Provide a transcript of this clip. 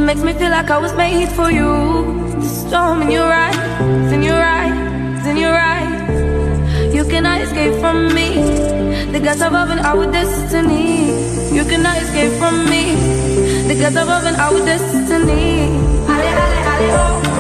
Makes me feel like I was made for you. The storm in your eyes, in your eyes, in your eyes. You cannot escape from me. The gods above and our destiny. You cannot escape from me. The gods above and our destiny. Ale, ale, ale, oh.